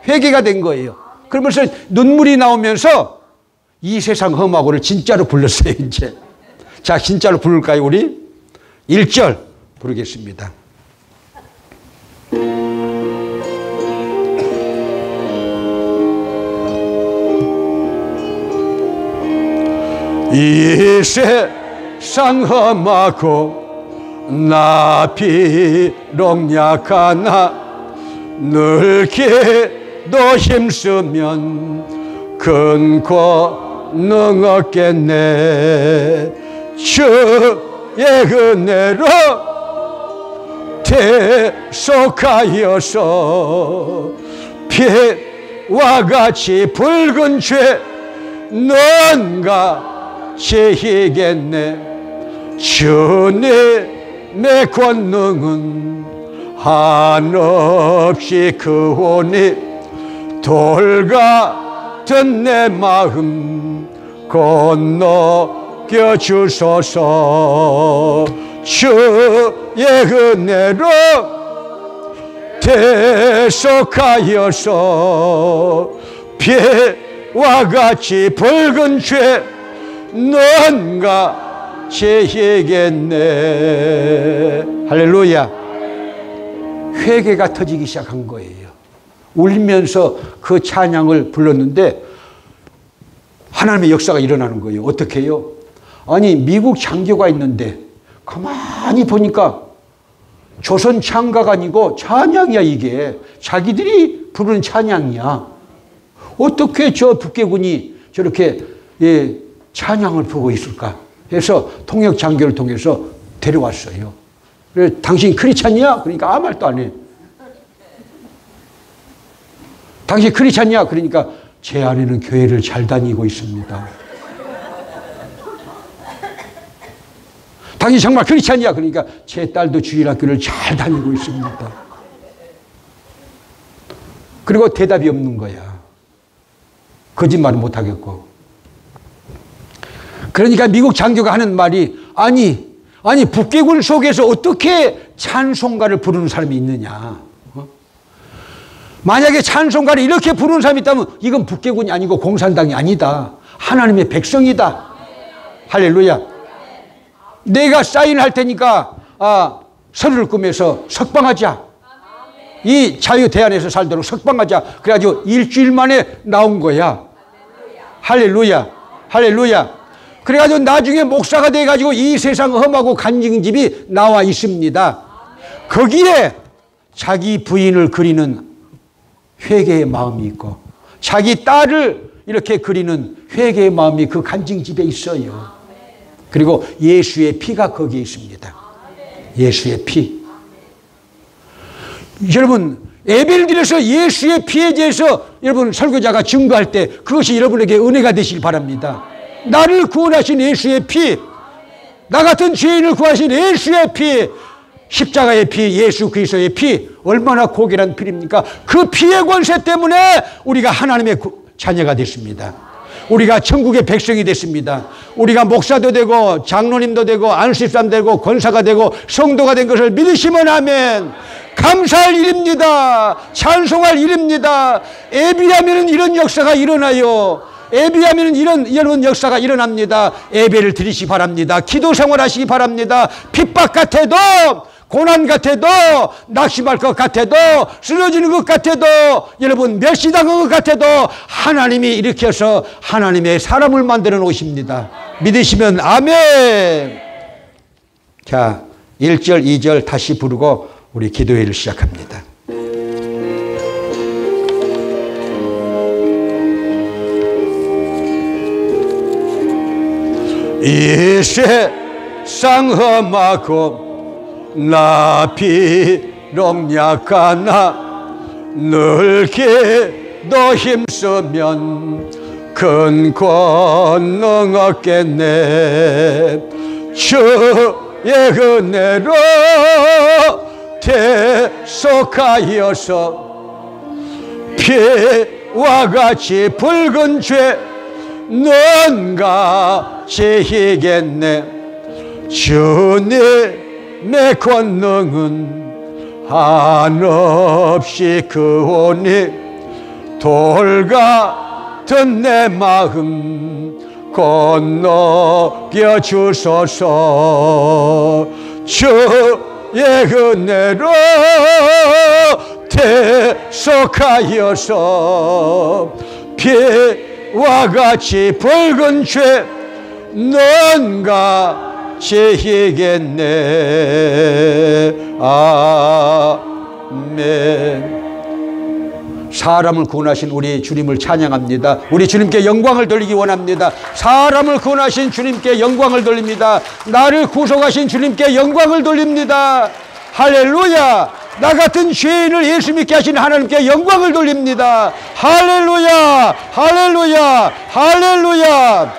회개가 된 거예요. 그러면서 눈물이 나오면서 이 세상 험하고를 진짜로 불렀어요. 이제 자, 진짜로 부를까요? 우리 1절 부르겠습니다. 이 세상 험하고 나 비록 약하나 늘 기도 힘쓰면 큰 권능 얻겠네. 주의 은혜로 대속하여서 피와 같이 붉은 죄 너가 지히겠네. 주님의 권능은 한없이 크오니 돌 같은 내 마음 건너겨 주소서. 주의 은혜로 대속하여서 피와 같이 붉은 죄 넌가 지히겠네. 할렐루야. 회개가 터지기 시작한 거예요. 울면서 그 찬양을 불렀는데 하나님의 역사가 일어나는 거예요. 어떻게 해요? 아니 미국 장교가 있는데 가만히 보니까 조선 창가가 아니고 찬양이야. 이게 자기들이 부르는 찬양이야. 어떻게 저 북괴군이 저렇게 찬양을 부르고 있을까 해서 통역 장교를 통해서 데려왔어요. 그래서 당신 크리스찬이야? 그러니까 아무 말도 안 해. 당신 크리스찬이야? 그러니까 제 아내는 교회를 잘 다니고 있습니다. 당신 정말 크리스찬이야? 그러니까 제 딸도 주일학교를 잘 다니고 있습니다. 그리고 대답이 없는 거야. 거짓말은 못하겠고. 그러니까 미국 장교가 하는 말이 아니 북괴군 속에서 어떻게 찬송가를 부르는 사람이 있느냐. 만약에 찬송가를 이렇게 부르는 사람이 있다면 이건 북괴군이 아니고 공산당이 아니다. 하나님의 백성이다. 할렐루야. 내가 사인할 테니까 서류를 꾸며서 석방하자. 이 자유대안에서 살도록 석방하자. 그래가지고 일주일 만에 나온 거야. 할렐루야. 할렐루야. 그래가지고 나중에 목사가 돼가지고 이 세상 험하고 간증집이 나와 있습니다. 거기에 자기 부인을 그리는 회개의 마음이 있고 자기 딸을 이렇게 그리는 회개의 마음이 그 간증집에 있어요. 그리고 예수의 피가 거기에 있습니다. 예수의 피. 여러분 예배를 드려서 예수의 피에 대해서 여러분 설교자가 증거할 때 그것이 여러분에게 은혜가 되시길 바랍니다. 나를 구원하신 예수의 피, 나 같은 죄인을 구하신 예수의 피, 십자가의 피, 예수 그리스도의 피, 얼마나 고귀한 피입니까? 그 피의 권세 때문에 우리가 하나님의 자녀가 됐습니다. 우리가 천국의 백성이 됐습니다. 우리가 목사도 되고 장로님도 되고 안수집사도 되고 권사가 되고 성도가 된 것을 믿으시면 아멘. 감사할 일입니다. 찬송할 일입니다. 예배하면 이런 역사가 일어나요. 예배하면 이런 역사가 일어납니다. 예배를 드리시기 바랍니다. 기도 생활하시기 바랍니다. 핍박 같아도, 고난 같아도, 낙심할 것 같아도, 쓰러지는 것 같아도, 여러분 멸시당한 것 같아도 하나님이 일으켜서 하나님의 사람을 만들어 놓으십니다. 믿으시면 아멘. 자, 1절 2절 다시 부르고 우리 기도회를 시작합니다. 이 세상 험하고 나 비록 약하나 늘 기도 힘쓰면 큰 권능 얻겠네. 주의 은혜로 계속하여서 피와 같이 붉은 죄 넌가 지히겠네. 주님의 권능은 한없이 크오니 돌 같은 내 마음 건너겨 주소서. 주의 은혜로 계속하여서 피와 같이 붉은 죄 넌가 지히겠네. 아멘. 사람을 구원하신 우리 주님을 찬양합니다. 우리 주님께 영광을 돌리기 원합니다. 사람을 구원하신 주님께 영광을 돌립니다. 나를 구속하신 주님께 영광을 돌립니다. 할렐루야. 나 같은 죄인을 예수 믿게 하신 하나님께 영광을 돌립니다. 할렐루야. 할렐루야. 할렐루야.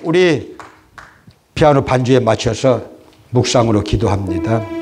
우리 피아노 반주에 맞춰서 묵상으로 기도합니다.